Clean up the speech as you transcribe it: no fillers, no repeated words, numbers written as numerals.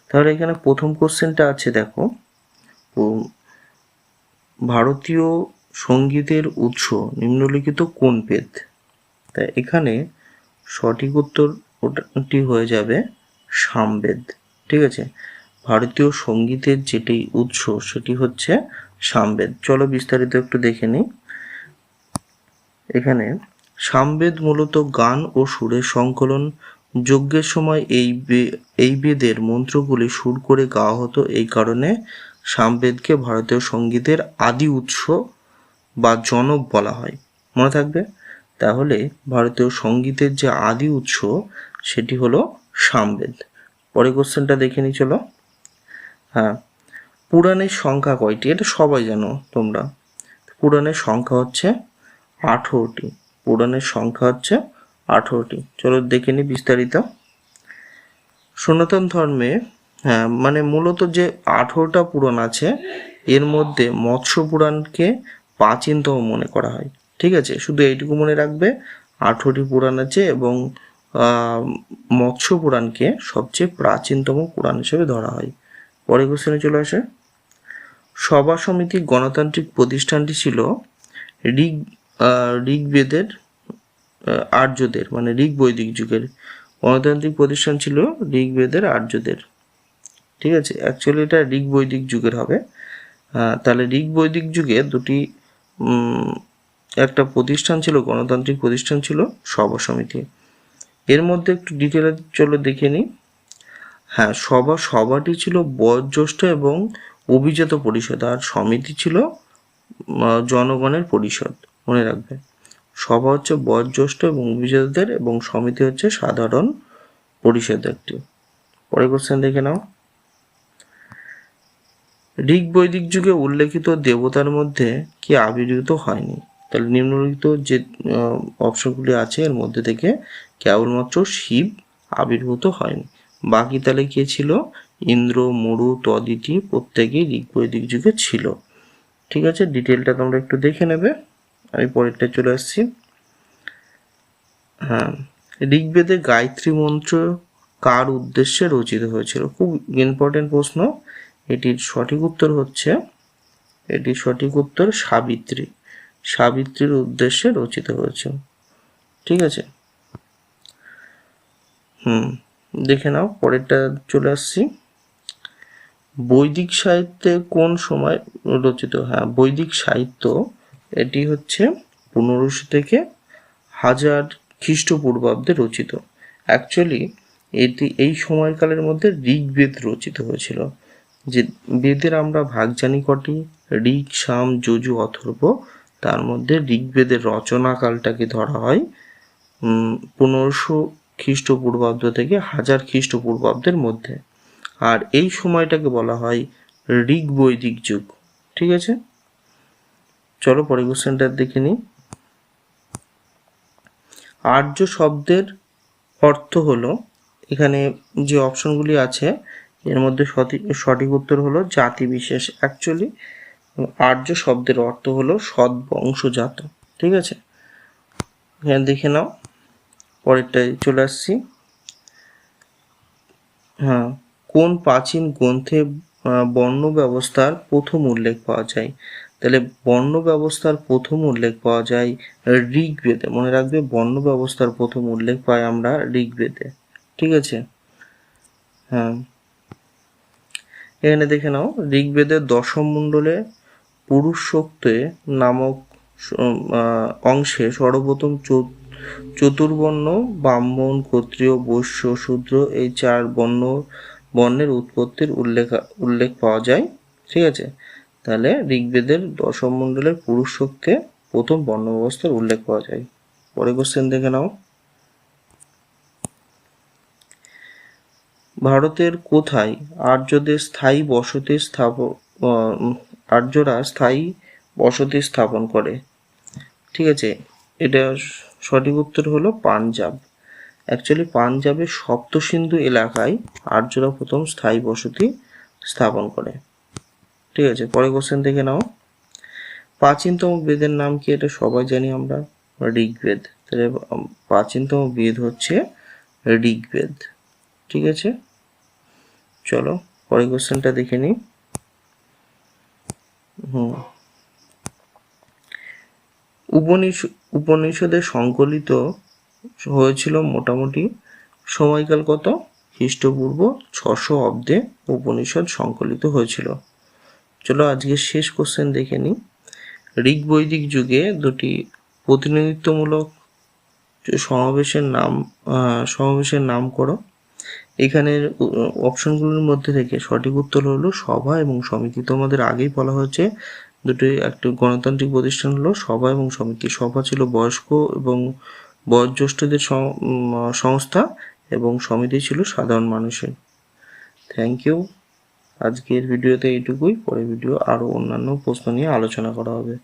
তাহলে এখানে প্রথম কোশ্চেনটা আছে, দেখো, ভারতীয় সঙ্গীতের উৎস নিম্নলিখিত কোন বেদ? তাই এখানে সঠিক উত্তর ওটাটি হয়ে যাবে সামবেদ। ঠিক আছে, ভারতীয় সঙ্গীতের যেটি উৎস সেটি হচ্ছে সামবেদ। চলো বিস্তারিত একটু দেখে নিই। এখানে সামবেদ মূলত গান ও সুরের সংকলন। যজ্ঞের সময় এই বেদের মন্ত্রগুলি সুর করে গাওয়া হতো। এই কারণে সামবেদকে ভারতীয় সঙ্গীতের আদি উৎস বা জনক বলা হয়। মনে থাকবে। তাহলে ভারতীয় সঙ্গীতের যে আদি উৎস সেটি হলো সামবেদ। পরের কোশ্চেনটা দেখে নি, চলো। হ্যাঁ, পুরাণের সংখ্যা কয়টি? এটা সবাই জানো তোমরা। পুরাণের সংখ্যা হচ্ছে 18টি। পুরাণের সংখ্যা হচ্ছে 18টি। চলো দেখে নি বিস্তারিত। সনাতন ধর্মে মানে মূলত যে 18টা পুরাণ আছে এর মধ্যে মৎস্য পুরাণকে প্রাচীনতম মনে করা হয়। ঠিক আছে, শুধু এইটুকু মনে রাখবে, 18টি পুরাণ আছে এবং মৎস্য পুরাণকে সবচেয়ে প্রাচীনতম পুরাণ হিসেবে ধরা হয়। পরের কোশ্চেনে চলে আসে। সভা সমিতি গণতান্ত্রিক প্রতিষ্ঠানটি ছিল ঋগ্বেদের আর্যদের, মানে ঋগ বৈদিক যুগের গণতান্ত্রিক প্রতিষ্ঠান ছিল ঋগ্বেদের আর্যদের। ঠিক আছে, অ্যাকচুয়ালি এটা ঋগ বৈদিক যুগের হবে। তাহলে ঋগ বৈদিক যুগে দুটি একটা প্রতিষ্ঠান ছিল, গণতান্ত্রিক প্রতিষ্ঠান ছিল সভা সমিতি। এর মধ্যে একটু ডিটেলে চলো দেখে নিই। হ্যাঁ, সভাটি ছিল বয়োজ্যেষ্ঠ এবং অভিজাত পরিষদ, আর সমিতি ছিল জনগণের পরিষদ। মনে রাখবে, সভা হচ্ছে বয়োজ্যেষ্ঠ এবং অভিজাতদের এবং সমিতি হচ্ছে সাধারণ পরিষদ একটি। পরের কোশ্চেন দেখে নাও। ঋগ বৈদিক যুগে উল্লেখিত দেবতার মধ্যে কি আবির্ভূত হয়নি? তাহলে নিম্নলিখিত যে অপশনগুলি আছে এর মধ্যে থেকে কেবলমাত্র শিব আবির্ভূত হয়নি। বাকি তাহলে কে ছিল? ইন্দ্র, মরু, তদিতি প্রত্যেকেই ঋগ বৈদিক যুগে ছিল। ঠিক আছে, ডিটেলটা তোমরা একটু দেখে নেবে। আমি পরেরটা চলে আসছি। হ্যাঁ, ঋগ্বেদে গায়ত্রী মন্ত্র কার উদ্দেশ্যে রচিত হয়েছিল? খুব ইম্পর্টেন্ট প্রশ্ন। এটির সঠিক উত্তর সাবিত্রী। সাবিত্রীর উদ্দেশ্যে রচিত হয়েছে। ঠিক আছে, দেখে নাও। পরেরটা চলে আসছি। বৈদিক সাহিত্যে কোন সময় রচিত? হ্যাঁ, বৈদিক সাহিত্য এটি হচ্ছে 1500 থেকে 1000 খ্রিস্টপূর্বাব্দে রচিত। অ্যাকচুয়ালি এই সময়কালের মধ্যে ঋগ্বেদ রচিত হয়েছিল। যে বেদের আমরা ভাগ জানি কটি? ঋক, সাম, যজু, অথর্ব। তার মধ্যে ঋগ্বেদের রচনাকালটাকে ধরা হয় 1500 খ্রিস্টপূর্বাব্দ থেকে 1000 খ্রিস্টপূর্বাব্দের মধ্যে, আর এই সময়টাকে বলা হয় ঋগ বৈদিক যুগ। ঠিক আছে, চলো পরের কোশ্চেনটা দেখে নিই। আর্য শব্দের অর্থ হলো, এখানে যে অপশনগুলি আছে এর মধ্যে সঠিক উত্তর হলো জাতি বিশেষ। অ্যাকচুয়ালি আর্য শব্দের অর্থ হলো সৎ বংশজাত। ঠিক আছে, এখানে দেখে নাও। পরেরটায় চলে আসছি। হ্যাঁ, কোন প্রাচীন গ্রন্থে বর্ণ ব্যবস্থার প্রথম উল্লেখ পাওয়া যায়? তাহলে বর্ণ ব্যবস্থার প্রথম উল্লেখ পাওয়া যায় ঋগ্বেদে। মনে রাখবে, বর্ণ ব্যবস্থার প্রথম উল্লেখ পাই আমরা ঋগ্বেদে। ঠিক আছে, হ্যাঁ, এখানে দেখে নাও। ঋগ্বেদের দশম মণ্ডলে পুরুষ সূক্তে নামক অংশে সর্বপ্রথম চতুর্বর্ণ, ব্রাহ্মণ, ক্ষত্রিয়, বৈশ্য, শূদ্র এই 4 বর্ণের উৎপত্তির উল্লেখ পাওয়া যায়। ঠিক আছে, তাহলে ঋগ্বেদের দশম মণ্ডলের পুরুষ সূক্তে প্রথম বর্ণ ব্যবস্থার উল্লেখ পাওয়া যায়। পরের কোশ্চেন দেখে নাও। ভারতের কোথায় আর্যরা স্থায়ী বসতি স্থাপন করে? ঠিক আছে, এটা সঠিক উত্তর হলো পাঞ্জাব। অ্যাকচুয়ালি পাঞ্জাবের সপ্তসিন্ধু এলাকায় আর্যরা প্রথম স্থায়ী বসতি স্থাপন করে। ঠিক আছে, পরের কোশ্চেন দেখে নাও। প্রাচীনতম বেদের নাম কি? এটা সবাই জানি আমরা, ঋগ্বেদ। তাহলে প্রাচীনতম বেদ হচ্ছে ঋগ্বেদ। ঠিক আছে, চলো পরের কোশ্চেনটা দেখে নিই। উপনিষদের সংকলিত হয়েছিল মোটামুটি সময়কাল কত? খ্রিস্টপূর্ব 600 অব্দে উপনিষদ সংকলিত হয়েছিল। চলো আজকে শেষ কোশ্চেন দেখে নিই। ঋগ বৈদিক যুগে দুটি প্রতিনিধিত্বমূলক সমাবেশের নাম করো। এখানের অপশনগুলোর মধ্যে থেকে সঠিক উত্তর হলো সভা এবং সমিতি। তোমাদের আগেই বলা হয়েছে দুটি একটি গণতান্ত্রিক প্রতিষ্ঠান হলো সভা এবং সমিতি। সভা ছিল বয়স্ক এবং বয়োজ্যেষ্ঠদের সংস্থা এবং সমিতি ছিল সাধারণ মানুষের। Thank you. আজকের ভিডিওতে এইটুকুই। পরের ভিডিও আরও অন্যান্য প্রশ্ন নিয়ে আলোচনা করা হবে।